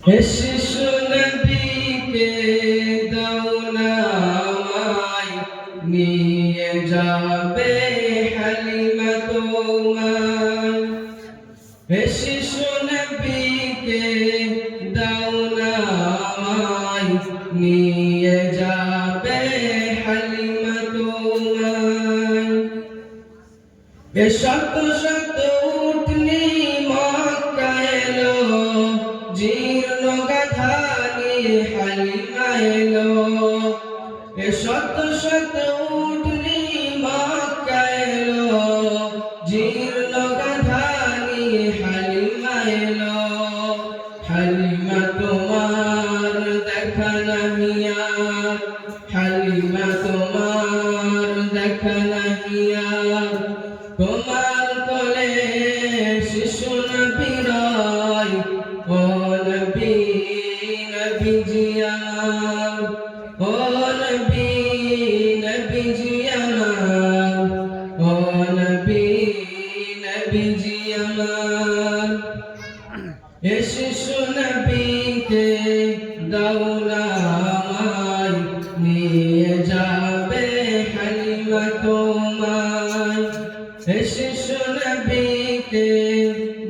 শিশু নবীকে দাও না আমায়, নিয়ে যাবে হালিমা তোমায়। শিশু নবীকে দাও না আমায়, নিয়ে যাবে হালিমা তোমায়। শত শত উটনি মক্কা এলো, জীর্ণ গাথা নিয়ে হালিমা এলো। শত শত উটনি মক্কা এলো, জীর্ণ গাথা নিয়ে হালিমা এলো। হালিমা তোমার দেখা নাহি আর, হালিমা তোমার দেখা নাহি আর। তোমার কোলে শিশু নবী রয়, ও নবী নবীজি আমার, ও নবী নবীজি আমার, ও নবী নবীজি আমার। শিশু নবীকে দাও না আমায়, নিয়ে যাবে হালিমা তোমায়। শিশু নবীকে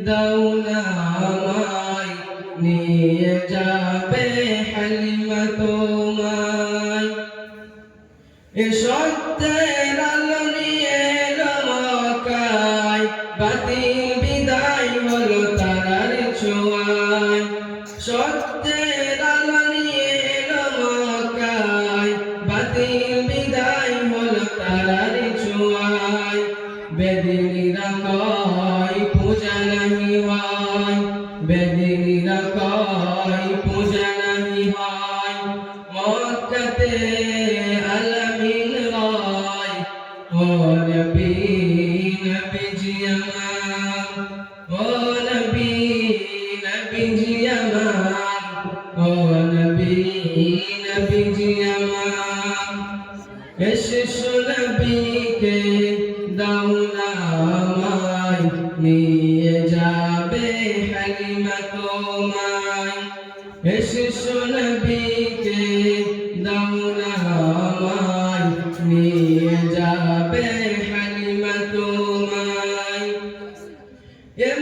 দাও না আমায়, নিয়ে যাবে হালিমা তোমায়। সত্যের আলো নিয়ে এলো মক্কায়, বাতিল বিদায় হলো তারার ছোঁয়ায়। সত্যের আলো নিয়ে এলো মক্কায়, বাতিল বিদায় হলো তারার ছোঁয়ায়। বেদিনীরা কয় পূজা নাহি হয়, বেদিনীরা কয় পূজা নাহি হয়। মক্কাতে আলামিন রয়, ও নবী নবীজি আমার, ও নবী নবীজি আমার, ও নবী নবীজি আমার। শিশু নবীকে দাও না আমায়, নিয়ে যাবে হালিমা তোমায়। শিশু নবীকে দাও না আমায়, নিয়ে যাবে হালিমা তোমায়।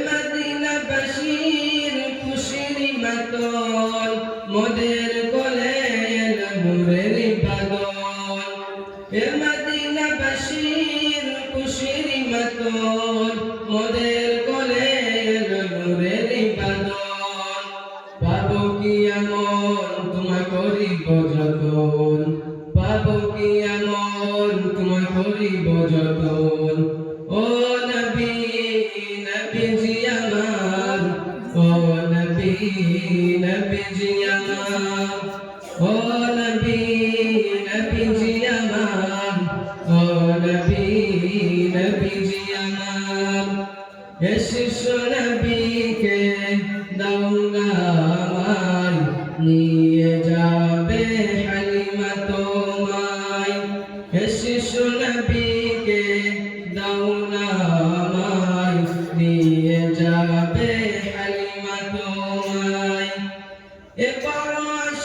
মদিনাবাসীর খুশির মাতন, মোদের কোলে এলো নূরের বাদল। মদিনাবাসীর খুশির মাতন, মোদের কোলে এলো নূরের বাদল। পাবো কি এমন তোমায় করিব যতন, পাবো কি এমন তোমায় করিব যতন। ও নবী নবীজি আমার, ও নবী নবীজি আমার, ও নবী নবীজি আমার, ও নবী নবীজি আমার। শিশু নবীকে দাও না আমায়, নিয়ে যাবে হালিমা তোমায়। শিশু নবীকে দাও না আমায়, নিয়ে যাবে হালিমা তোমায়। এবার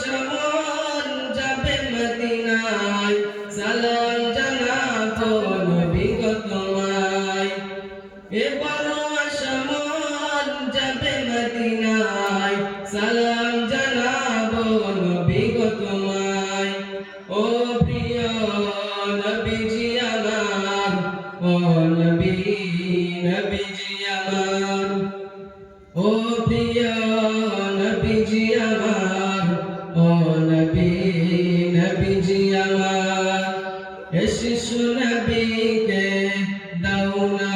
সমন যাবে মদিনায়, সালাম জানাবো নবী গো তোমায়। এবার সমন যাবে মদিনায়, সালাম জানাবো নবী গো তোমায়। ও প্রিয় নবীজি আমার, ও নবী নবীজি আমার, ও প্রিয় নবীজি আমার, ও নবী নবীজি আমার। শিশু নবীকে দাও না